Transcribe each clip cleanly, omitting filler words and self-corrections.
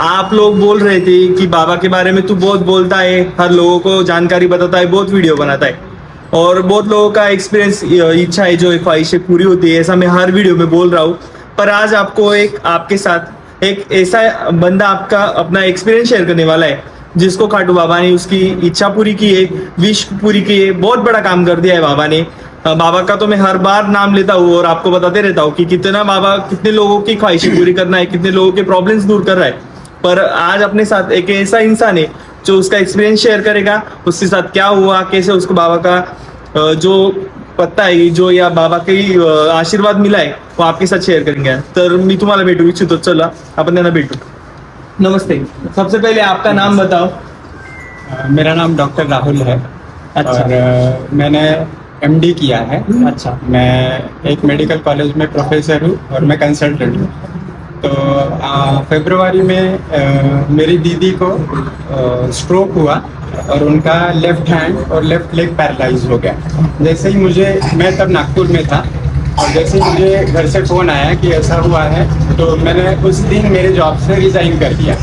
आप लोग बोल रहे थे कि बाबा के बारे में तू बहुत बोलता है, हर लोगों को जानकारी बताता है, बहुत वीडियो बनाता है और बहुत लोगों का एक्सपीरियंस, इच्छा है जो ख्वाहिशें पूरी होती है, ऐसा मैं हर वीडियो में बोल रहा हूँ। पर आज आपको एक आपके साथ एक ऐसा बंदा आपका अपना एक्सपीरियंस शेयर करने वाला है जिसको खाटू बाबा ने उसकी इच्छा पूरी की है, विश पूरी की है, बहुत बड़ा काम कर दिया है बाबा ने। बाबा का तो मैं हर बार नाम लेता हूँ और आपको बताते रहता हूँ कि कितना बाबा कितने लोगों की ख्वाहिशें पूरी करना है, कितने लोगों के प्रॉब्लम्स दूर कर रहा है। पर आज अपने साथ एक ऐसा इंसान है जो उसका एक्सपीरियंस शेयर करेगा, उसके साथ क्या हुआ, कैसे उसको बाबा का जो पत्ता आहे जो या बाबा काही आशीर्वाद मिला आहे वो आपके साथ शेयर करेंगे। तर मी तुम्हाला भेटू इच्छितो, चला आपण त्यांना भेटू। नमस्ते, सबसे पहले आपका नाम बताओ। मेरा नाम डॉक्टर राहुल है। अच्छा। और मैंने एमडी किया है। अच्छा। मैं एक मेडिकल कॉलेज में प्रोफेसर हूँ और मैं कंसल्टेंट हूँ। तो फरवरी में मेरी दीदी को स्ट्रोक हुआ और उनका लेफ्ट हैंड और लेफ्ट लेग पैरालाइज हो गया। जैसे ही मैं तब नागपुर में था और जैसे ही मुझे घर से फ़ोन आया कि ऐसा हुआ है तो मैंने उस दिन मेरे जॉब से रिज़ाइन कर दिया।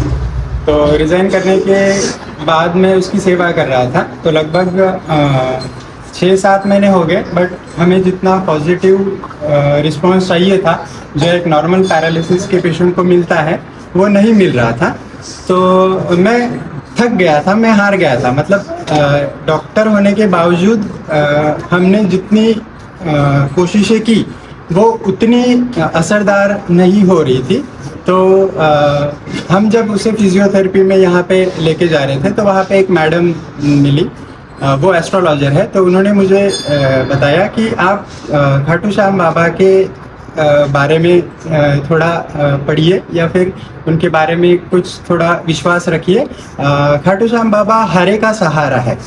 तो रिज़ाइन करने के बाद मैं उसकी सेवा कर रहा था। तो लगभग 6-7 महीने हो गए, बट हमें जितना पॉजिटिव रिस्पांस चाहिए था जो एक नॉर्मल पैरालिसिस के पेशेंट को मिलता है वो नहीं मिल रहा था। तो मैं थक गया था, मैं हार गया था। मतलब डॉक्टर होने के बावजूद हमने जितनी कोशिशें की वो उतनी असरदार नहीं हो रही थी। तो हम जब उसे फिजियोथेरेपी में यहाँ पे लेके जा रहे थे तो वहाँ पे एक मैडम मिली, वो एस्ट्रोलॉजर है। तो उन्होंने मुझे बताया कि आप खाटू श्याम बाबा के बारे में थोड़ा पढ़िए या फिर उनके बारे में कुछ थोड़ा विश्वास रखिए। खाटू श्याम बाबा हारे का सहारा है।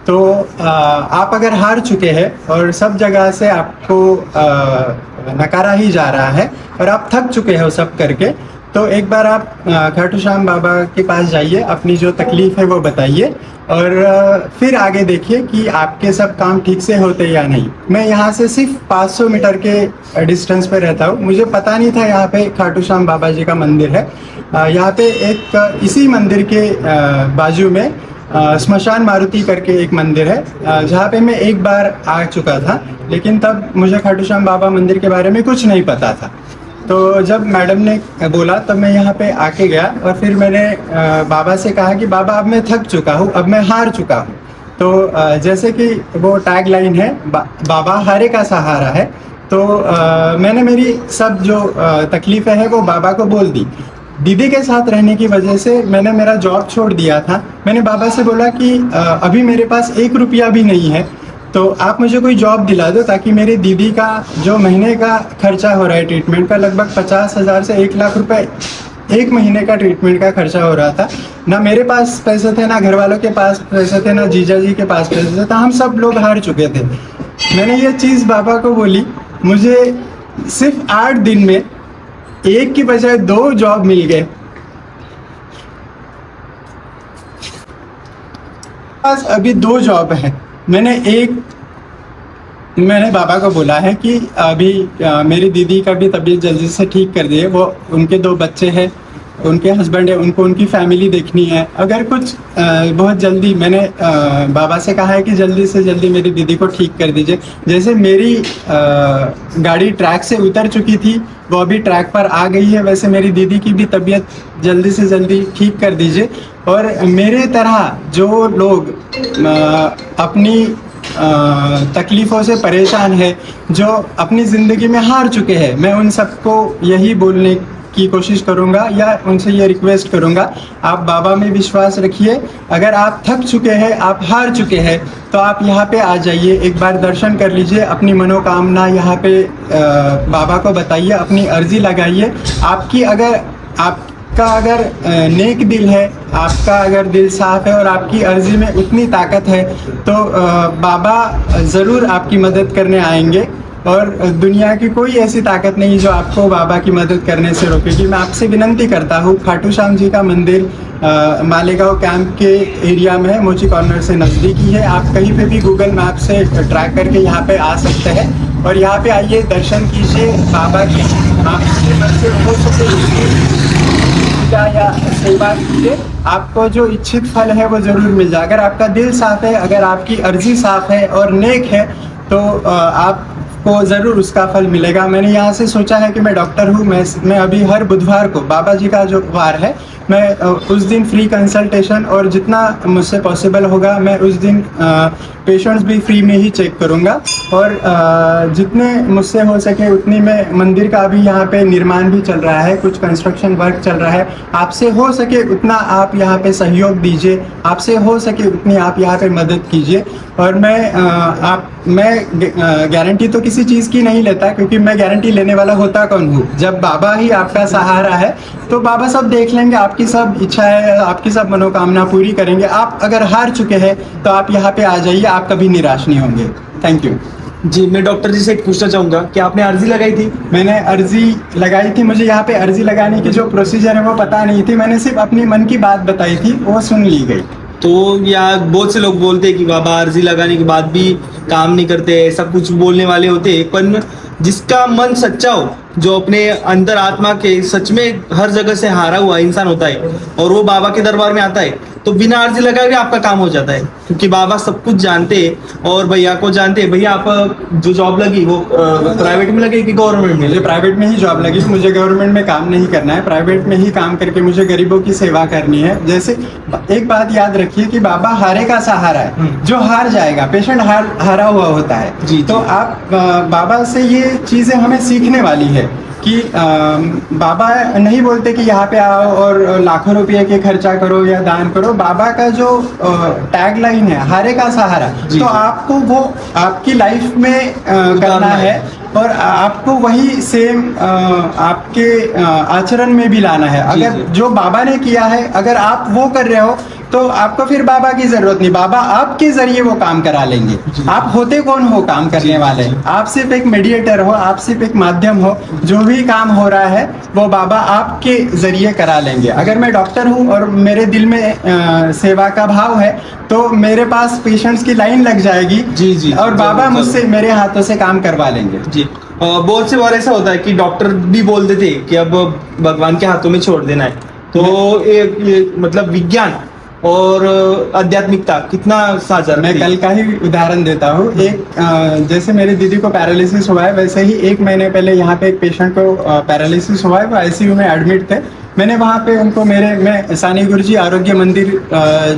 तो आप अगर हार चुके हैं और सब जगह से आपको नकारा ही जा रहा है और आप थक चुके हो सब करके, तो एक बार आप खाटू श्याम बाबा के पास जाइए, अपनी जो तकलीफ है वो बताइए और फिर आगे देखिए कि आपके सब काम ठीक से होते या नहीं। मैं यहाँ से सिर्फ 500 मीटर के डिस्टेंस पे रहता हूँ। मुझे पता नहीं था यहाँ पे खाटू श्याम बाबा जी का मंदिर है। यहाँ पे एक इसी मंदिर के बाजू में स्मशान मारुति करके एक मंदिर है जहाँ पे मैं एक बार आ चुका था, लेकिन तब मुझे खाटू श्याम बाबा मंदिर के बारे में कुछ नहीं पता था। तो जब मैडम ने बोला तब मैं यहाँ पे आके गया और फिर मैंने बाबा से कहा कि बाबा अब मैं थक चुका हूँ, अब मैं हार चुका हूँ। तो जैसे कि वो टैग लाइन है, बाबा हारे का सहारा है। तो मैंने मेरी सब जो तकलीफ़ें हैं वो बाबा को बोल दी। दीदी के साथ रहने की वजह से मैंने मेरा जॉब छोड़ दिया था। मैंने बाबा से बोला कि अभी मेरे पास 1 रुपया भी नहीं है, तो आप मुझे कोई जॉब दिला दो ताकि मेरी दीदी का जो महीने का खर्चा हो रहा है ट्रीटमेंट का, लगभग 50,000 से 1 लाख रुपए एक महीने का ट्रीटमेंट का खर्चा हो रहा था। ना मेरे पास पैसे थे, ना घर वालों के पास पैसे थे, ना जीजा जी के पास पैसे थे। तो हम सब लोग हार चुके थे। मैंने ये चीज़ बाबा को बोली। मुझे सिर्फ 8 दिन में 1 की बजाय 2 जॉब मिल गए। पास अभी 2 जॉब है। मैंने बाबा को बोला है कि अभी मेरी दीदी का भी तबीयत जल्दी से ठीक कर दिए। वो उनके 2 बच्चे हैं, उनके हस्बैंड है, उनको उनकी फैमिली देखनी है। अगर कुछ बहुत जल्दी, मैंने बाबा से कहा है कि जल्दी से जल्दी मेरी दीदी को ठीक कर दीजिए। जैसे मेरी गाड़ी ट्रैक से उतर चुकी थी, वो अभी ट्रैक पर आ गई है, वैसे मेरी दीदी की भी तबीयत जल्दी से जल्दी ठीक कर दीजिए। और मेरे तरह जो लोग अपनी तकलीफ़ों से परेशान है, जो अपनी ज़िंदगी में हार चुके हैं, मैं उन सबको यही बोलने की कोशिश करूंगा या उनसे ये रिक्वेस्ट करूंगा, आप बाबा में विश्वास रखिए। अगर आप थक चुके हैं, आप हार चुके हैं, तो आप यहाँ पे आ जाइए, एक बार दर्शन कर लीजिए, अपनी मनोकामना यहाँ पे बाबा को बताइए, अपनी अर्जी लगाइए। आपका अगर नेक दिल है, आपका अगर दिल साफ है और आपकी अर्जी में उतनी ताकत है, तो बाबा ज़रूर आपकी मदद करने आएंगे। और दुनिया की कोई ऐसी ताकत नहीं जो आपको बाबा की मदद करने से रोकेगी। मैं आपसे विनंती करता हूँ, खाटू श्याम जी का मंदिर मालेगांव कैंप के एरिया में है, मोची कॉर्नर से नज़दीकी है। आप कहीं पे भी गूगल मैप से ट्रैक करके यहाँ पे आ सकते हैं और यहाँ पे आइए, दर्शन कीजिए बाबा के। आपसे हो सके पूजा या सेवा कीजिए, आपको जो इच्छित फल है वो जरूर मिल जाए। अगर आपका दिल साफ है, अगर आपकी अर्जी साफ है और नेक है, तो आपको ज़रूर उसका फल मिलेगा। मैंने यहाँ से सोचा है कि मैं डॉक्टर हूँ, मैं अभी हर बुधवार को, बाबा जी का जो वार है, मैं उस दिन फ्री कंसल्टेशन और जितना मुझसे पॉसिबल होगा मैं उस दिन पेशेंट्स भी फ्री में ही चेक करूँगा। और जितने मुझसे हो सके उतनी मैं, मंदिर का अभी यहाँ पे निर्माण भी चल रहा है, कुछ कंस्ट्रक्शन वर्क चल रहा है, आपसे हो सके उतना आप यहाँ पे सहयोग दीजिए, आपसे हो सके उतनी आप यहाँ पे मदद कीजिए। और मैं गारंटी तो किसी चीज़ की नहीं लेता, क्योंकि मैं गारंटी लेने वाला होता कौन हूँ। जब बाबा ही आपका सहारा है तो बाबा सब देख लेंगे, आपकी सब इच्छाएं, आपकी सब मनोकामना पूरी करेंगे। आप अगर हार चुके हैं तो आप यहाँ पे आ जाइए, आप कभी निराश नहीं होंगे। थैंक यू जी। मैं डॉक्टर जी से एक पूछना चाहूंगा कि आपने अर्जी लगाई थी? मैंने अर्जी लगाई थी, मुझे यहाँ पे अर्जी लगाने की जो प्रोसीजर है वो पता नहीं थी, मैंने सिर्फ अपनी मन की बात बताई थी, वो सुन ली गई। तो या बहुत से लोग बोलते हैं कि बाबा अर्जी लगाने के बाद भी काम नहीं करते, ऐसा कुछ बोलने वाले होते हैं। पर जिसका मन सच्चा हो, जो अपने अंतर आत्मा के सच में हर जगह से हारा हुआ इंसान होता है और वो बाबा के दरबार में आता है, तो बिना अर्जी लगाए भी आपका काम हो जाता है, क्योंकि बाबा सब कुछ जानते हैं और भैया को जानते हैं। भैया आप जो जॉब लगी वो प्राइवेट में लगी कि गवर्नमेंट में? मुझे प्राइवेट में ही जॉब लगी, मुझे गवर्नमेंट में काम नहीं करना है, प्राइवेट में ही काम करके मुझे गरीबों की सेवा करनी है। जैसे एक बात याद रखिए कि बाबा हारे का सहारा है, जो हार जाएगा, पेशेंट हारा हुआ होता है जी। तो आप बाबा से ये चीज़ें हमें सीखने वाली है कि बाबा नहीं बोलते कि यहाँ पे आओ और लाखों रुपए के खर्चा करो या दान करो। बाबा का जो टैग लाइन है, हारे का सहारा, तो आपको वो आपकी लाइफ में करना है और आपको वही सेम आपके आचरण में भी लाना है। अगर जो बाबा ने किया है अगर आप वो कर रहे हो तो आपको फिर बाबा की जरूरत नहीं, बाबा आपके जरिए वो काम करा लेंगे। आप होते कौन हो काम करने वाले? आप सिर्फ एक मीडिएटर हो, आप सिर्फ एक माध्यम हो, जो भी काम हो रहा है वो बाबा आपके जरिए करा लेंगे। अगर मैं डॉक्टर हूँ और मेरे दिल में सेवा का भाव है तो मेरे पास पेशेंट्स की लाइन लग जाएगी जी और बाबा मुझसे मेरे हाथों से काम करवा लेंगे। जी। बहुत से बार ऐसा होता है कि डॉक्टर भी बोल देते कि अब भगवान के हाथों में छोड़ देना है। तो ये मतलब विज्ञान और आध्यात्मिकता कितना साझा? मैं कल का ही उदाहरण देता हूँ। एक जैसे मेरी दीदी को पैरालिसिस हुआ है, वैसे ही 1 महीने पहले यहाँ पे एक पेशेंट को पैरालिसिस हुआ है, वो आईसीयू में एडमिट थे। मैंने वहाँ पे उनको मैं सानी गुरुजी आरोग्य मंदिर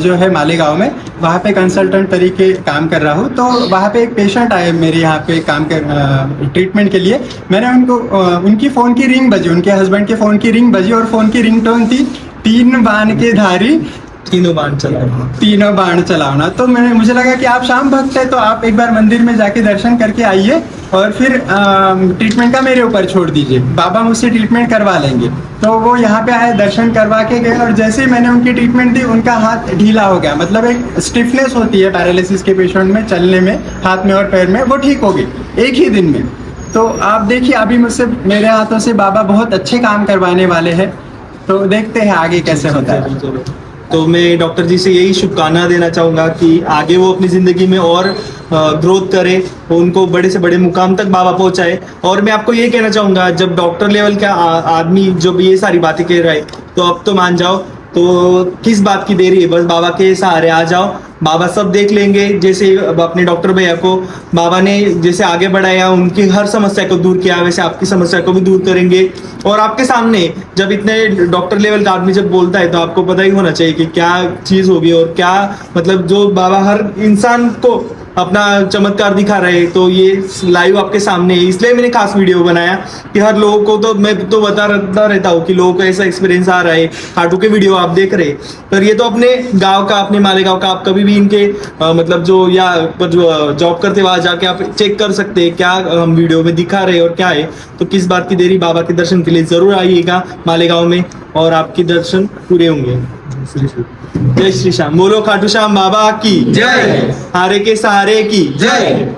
जो है मालेगांव में, वहाँ पे कंसल्टेंट तरीके काम कर रहा हूँ। तो वहाँ पे एक पेशेंट आए मेरे यहाँ पे काम कर ट्रीटमेंट के लिए। मैंने उनको उनकी फ़ोन की रिंग बजी, उनके हस्बैंड के फ़ोन की रिंग बजी और फ़ोन की रिंगटोन थी 3 बाण के धारी तीनों बाण चलाना। तो मुझे लगा कि आप शाम भक्त है तो आप एक बार मंदिर में जाके दर्शन करके आइए और फिर ट्रीटमेंट का मेरे ऊपर छोड़ दीजिए, बाबा मुझसे ट्रीटमेंट करवा लेंगे। तो वो यहाँ पे आए, दर्शन करवा के गए और जैसे ही मैंने उनकी ट्रीटमेंट दी उनका हाथ ढीला हो गया। मतलब एक स्टिफनेस होती है पैरालिसिस के पेशेंट में, चलने में, हाथ में और पैर में, वो ठीक हो गई एक ही दिन में। तो आप देखिए अभी मुझसे मेरे हाथों से बाबा बहुत अच्छे काम करवाने वाले हैं, तो देखते हैं आगे कैसे होता है। तो मैं डॉक्टर जी से यही शुभकामना देना चाहूँगा कि आगे वो अपनी ज़िंदगी में और ग्रोथ करे, उनको बड़े से बड़े मुकाम तक बाबा पहुँचाए। और मैं आपको ये कहना चाहूँगा, जब डॉक्टर लेवल का आदमी जब ये सारी बातें कह रहा है तो अब तो मान जाओ, तो किस बात की देरी है, बस बाबा के सहारे आ जाओ, बाबा सब देख लेंगे। जैसे अपने डॉक्टर भैया को बाबा ने जैसे आगे बढ़ाया, उनकी हर समस्या को दूर किया, वैसे आपकी समस्या को भी दूर करेंगे। और आपके सामने जब इतने डॉक्टर लेवल का आदमी जब बोलता है तो आपको पता ही होना चाहिए कि क्या चीज़ होगी और क्या, मतलब जो बाबा हर इंसान को अपना चमत्कार दिखा रहे। तो ये लाइव आपके सामने है, इसलिए मैंने खास वीडियो बनाया कि हर लोगों को, तो मैं तो बताता रहता हूँ कि लोगों को ऐसा एक्सपीरियंस आ रहा है, खाटू के वीडियो आप देख रहे, पर ये तो अपने गांव का, अपने मालेगांव का, आप कभी भी इनके मतलब जो या जो जॉब करते वहां जाके आप चेक कर सकते हैं क्या हम वीडियो में दिखा रहे और क्या है। तो किस बात की देरी, बाबा के दर्शन के लिए जरूर आइएगा मालेगांव में और आपके दर्शन पूरे होंगे। जय श्री श्याम। बोलो खाटू श्याम बाबा की जय, हारे के सहारे की जय।